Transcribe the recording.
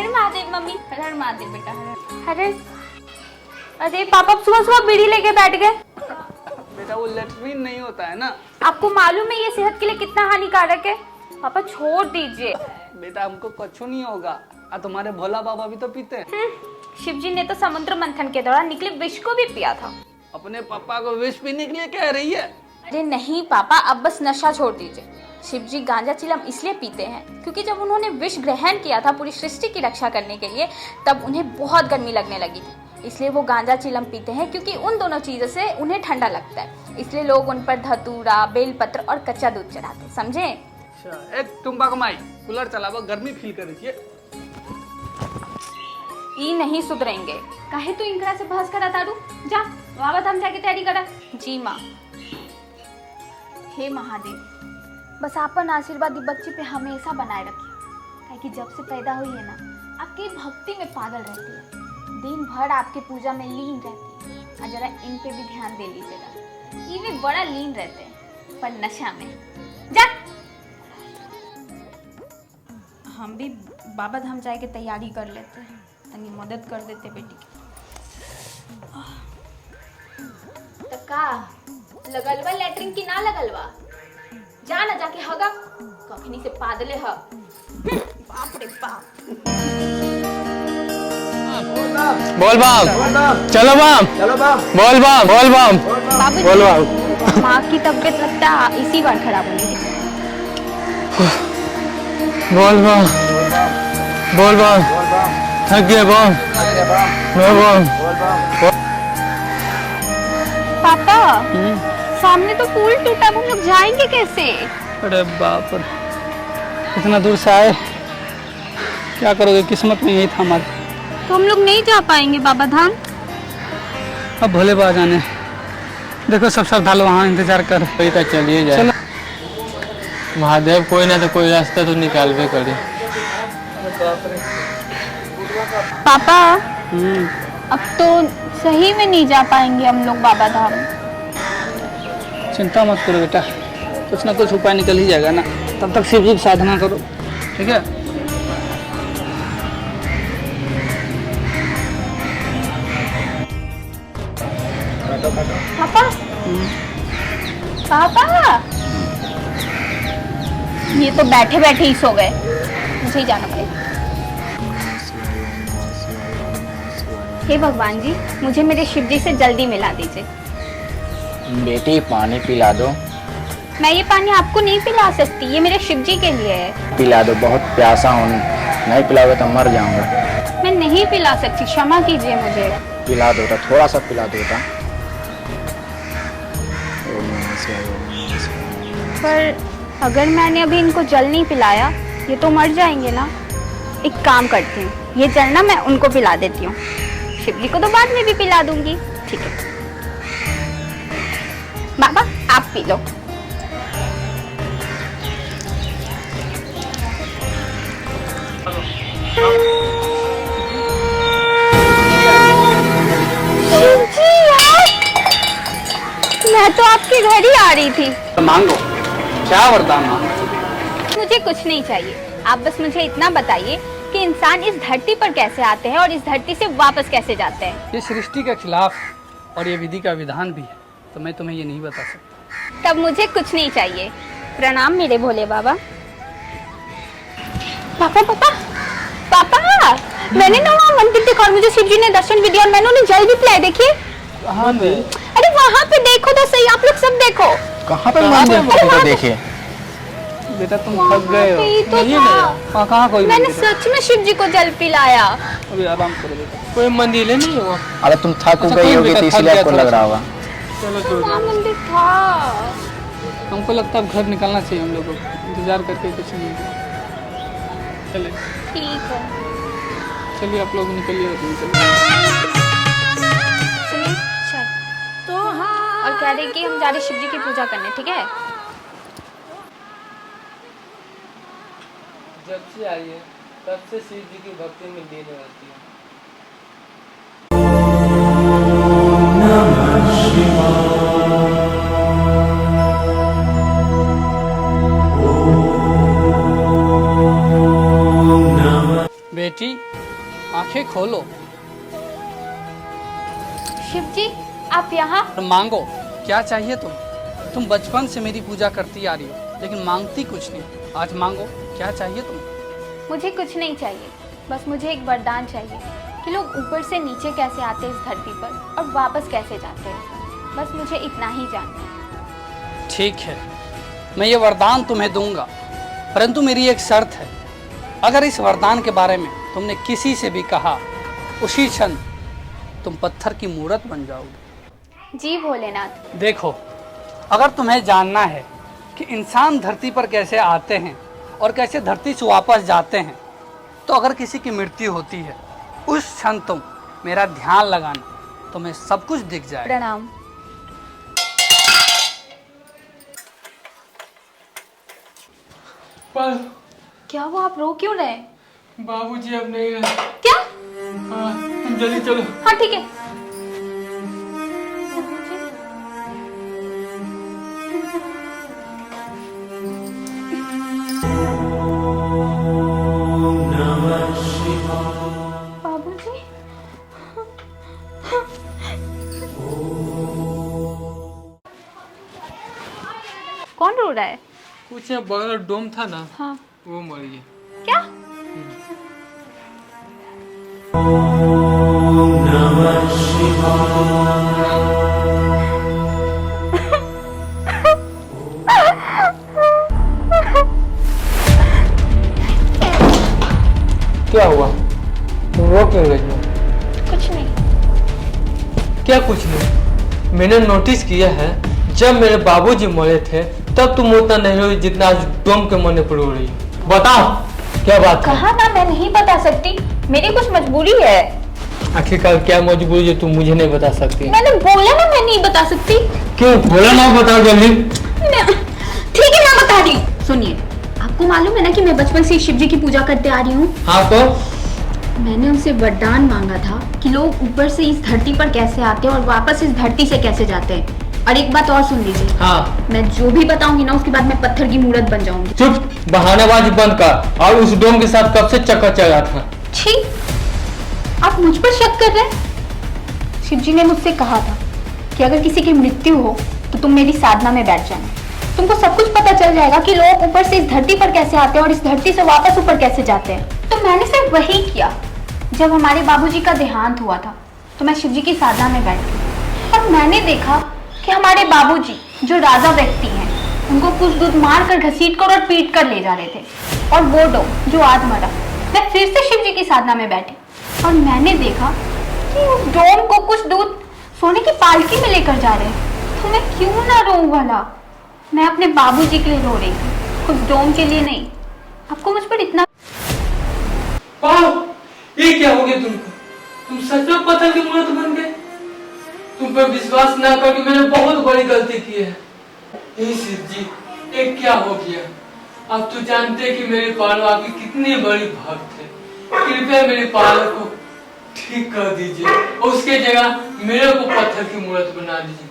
हर Mahadev mummy, हर हर महादेव बेटा, हर हर। अरे पापा सुबह सुबह बीड़ी लेके बैठ गए। बेटा वो लेट्रिन नहीं होता है ना। आपको मालूम है ये सेहत के लिए कितना हानिकारक है। पापा छोड़ दीजिए। बेटा हमको कुछ नहीं होगा। तुम्हारे भोला बाबा भी तो पीते हैं। शिव जी ने तो समुद्र मंथन के दौरान निकले विष को भी पिया था। अपने पापा को विष पीने के लिए कह रही है? अरे नहीं पापा, अब बस नशा छोड़ दीजिए। शिव जी गांजा चिलम इसलिए पीते हैं क्योंकि जब उन्होंने विष ग्रहण किया था पूरी सृष्टि की रक्षा करने के लिए, तब उन्हें बहुत गर्मी लगने लगी थी। इसलिए वो गांजा चिलम पीते हैं क्योंकि उन दोनों चीजों से उन्हें ठंडा लगता है। इसलिए लोग उन पर धतूरा, बेलपत्र और कच्चा दूध चढ़ाते, समझे? अच्छा, एक तुम कमाई कूलर चलाओ, गर्मी फील कर रही है। ये नहीं सुधरेंगे। काहे तू इंकरा से बहस करा तारू? जा बाबा धाम जाके तैयारी करा। जी माँ। हे महादेव, बस आपन आशीर्वाद दी बच्ची पे हमेशा बनाए रखिए। काहे कि जब से पैदा हुई है ना, आपकी भक्ति में पागल रहती है, दिन भर आपके पूजा में लीन रहती है। और जरा इन पे भी ध्यान दे लीजिएगा, ये भी बड़ा लीन रहते हैं पर नशा में। जा हम भी बाबा धाम जाए के तैयारी कर लेते हैं, तनी मदद कर देते बेटी की। तका लगलवा लेटरिन की ना लगलवा, जा ना जाके हगा, कखनी से पादले ह। बाप रे बाप। बोल बाम, चलो बाम, चलो बाम, बोल बाम, बोल बाम, बाबू बोल बाम। माँ की तबीयत लगता है इसी बार खराब होने की। बोल बाम, बोल बाम, थक गया बाम, बोल बाम। पापा सामने तो पुल टूटा, हम लोग जाएंगे कैसे? अरे बाप रे, इतना दूर से आए, क्या करोगे? किस्मत में यही था हमारे। तो हम लोग नहीं जा पाएंगे बाबा धाम। अब भोले बाबा जाने। देखो सब श्रद्धालु वहाँ इंतजार कर। कोई तक चलिए जाए। चलो महादेव कोई ना तो कोई रास्ता तो निकालवे करे। पापा अब तो सही में नहीं जा पाएंगे हम लोग बाबा धाम। चिंता मत करो बेटा, कुछ ना कुछ उपाय निकल ही जाएगा ना। तब तक शिव जी की साधना करो, ठीक है? पापा पापा ये तो बैठे बैठे ही सो गए, मुझे ही जाना पड़ेगा। हे भगवान जी, मुझे मेरे शिव जी से जल्दी मिला दीजिए। बेटी पानी पिला दो। मैं ये पानी आपको नहीं पिला सकती, ये मेरे शिव जी के लिए है। पिला दो, बहुत प्यासा हूँ, नहीं पिलाओगे तो मर जाऊंगा। मैं नहीं पिला सकती, क्षमा कीजिए मुझे। पिला दो, थोड़ा सा पिला दो। पर अगर मैंने अभी इनको जल नहीं पिलाया, ये तो मर जाएंगे ना। एक काम करती हूँ, ये जल ना मैं उनको पिला देती हूँ, शिव जी को तो बाद में भी पिला दूंगी, ठीक है? बाबा आप पी लो। शिव जी यार, मैं तो आपके घर ही आ रही थी। मांगो, क्या वरदान मांगो? मुझे कुछ नहीं चाहिए, आप बस मुझे इतना बताइए कि इंसान इस धरती पर कैसे आते हैं और इस धरती से वापस कैसे जाते हैं। ये सृष्टि के खिलाफ और ये विधि का विधान भी है, तो मैं तुम्हें ये नहीं बता सकता। तब मुझे कुछ नहीं चाहिए। प्रणाम मेरे भोले बाबा। पापा पापा पापा, मैंने ना वहाँ मंदिर देखा और मुझे शिव जी ने दर्शन भी दिया और मैंने उन्हें जल भी पिलाया। देखिए, अरे वहाँ पे देखो तो सही, आप लोग सब देखो। कहाँ पे मंदिर देखे? बेटा तुम थक गए हो। तो था। कहाँ कोई मैंने मंदिर है? सच में शिव जी को जल पिलाया। अभी आराम करो बेटा। कोई मंदिर नहीं हुआ। अरे तुम थक अच्छा, गई कोई होगी बेटा तो थक इसलिए गया आपको थोड़ा लग रहा होगा। चलो वहाँ मंदिर था। हमको लगता है अब घर निकलना चाहिए हम लोगों को, इंतजार करके कुछ नहीं। चले ठीक है, चलिए आप लोग निकलिए। सुनिए चल। और कह रहे कि हम जा रहे शिव जी की पूजा करने, ठीक है? जब से आई है तब से शिव जी की भक्ति में लीन रहती है। बेटी आंखें खोलो शिव जी आप यहाँ। और मांगो, क्या चाहिए तुम बचपन से मेरी पूजा करती आ रही हो लेकिन मांगती कुछ नहीं। आज मांगो, क्या चाहिए तुम? मुझे कुछ नहीं चाहिए, बस मुझे एक वरदान चाहिए कि लोग ऊपर से नीचे कैसे आते हैं इस धरती पर और वापस कैसे जाते हैं। बस मुझे इतना ही जानना है। ठीक है, मैं ये वरदान तुम्हें दूंगा, परंतु मेरी एक शर्त है। अगर इस वरदान के बारे में तुमने किसी से भी कहा, उसी क्षण तुम पत्थर की मूर्त बन जाओगे। जी भोलेनाथ। देखो, अगर तुम्हें जानना है कि इंसान धरती पर कैसे आते हैं और कैसे धरती से वापस जाते हैं, तो अगर किसी की मृत्यु होती है, उस क्षण तुम मेरा ध्यान लगाना, तुम्हें सब कुछ दिख जाएगा। प्रणाम। पर क्या वो, आप रो क्यों रहे? बाबूजी अब नहीं रहे। क्या? हाँ, तुम जल्दी चलो। हाँ ठीक है। बाबूजी। कौन रो रहा है? कुछ यहाँ बगल डोम था ना, हाँ। वो मर गया। क्या? क्या हुआ? तुम रो क्यों रही हो? कुछ नहीं। क्या कुछ नहीं? मैंने नोटिस किया है, जब मेरे बाबूजी मरे थे तब तुम उतना नहीं रोई जितना आज डोम के मरने पर रो रही हो। बताओ क्या बात है? कहा ना मैं नहीं बता सकती, मेरी कुछ मजबूरी है। आखिरकार क्या मजबूरी जो तुम मुझे नहीं बता सकती? मैंने बोला ना मैं नहीं बता सकती। क्यों बोला ना, बताओ जल्दी। ठीक है मैं बता रही हूँ। सुनिए, आपको मालूम है ना कि मैं बचपन से शिव जी की पूजा करते आ रही हूँ। हाँ तो मैंने उनसे वरदान मांगा था कि लोग ऊपर से इस धरती पर कैसे आते हैं और वापस इस धरती से कैसे जाते हैं। और एक बात और सुन लीजिए। हाँ, मैं जो भी बताऊंगी ना उसके बाद मैं पत्थर की मूर्त बन जाऊंगी। चुप, बहानाबाजी बंद कर। और उस डोम के साथ कब से चक्कर चल रहा था? छी, आप मुझ पर शक कर रहे हैं? शिव जी ने मुझसे कहा था कि अगर किसी की मृत्यु हो तो तुम मेरी साधना में बैठ जाना, तुमको सब कुछ पता चल जाएगा कि लोग ऊपर से इस धरती पर कैसे आते हैं और इस धरती से वापस ऊपर कैसे जाते हैं। तो मैंने सिर्फ वही किया। जब हमारे बाबूजी का देहांत हुआ था तो मैं शिव जी की साधना में बैठ गई और मैंने देखा कि हमारे बाबूजी जो राजा व्यक्ति हैं, उनको कुछ दूध मार कर, घसीट कर और पीट कर ले जा रहे थे। और वो डोम जो आज मरा, मैं फिर से शिव जी की साधना में बैठी और मैंने देखा कि उस डोम को कुछ दूध सोने की पालकी में लेकर जा रहे हैं। तो मैं क्यों ना रोऊं भला? मैं अपने बाबूजी के लिए रो रही थी, कुछ डोम के लिए नहीं। आपको मुझ पर इतना ये क्या हो गया तुमको? तुम सच में पत्थर की मूर्त बन गए? तुम पर विश्वास ना करके मैंने बहुत बड़ी गलती की है। हे शिव जी, ये क्या हो गया? अब तो जानते कि मेरे पालवा की कितनी बड़ी भक्त है। कृपया मेरे पालक को ठीक कर दीजिए और उसके जगह मेरे को पत्थर की मूर्त बना दीजिए।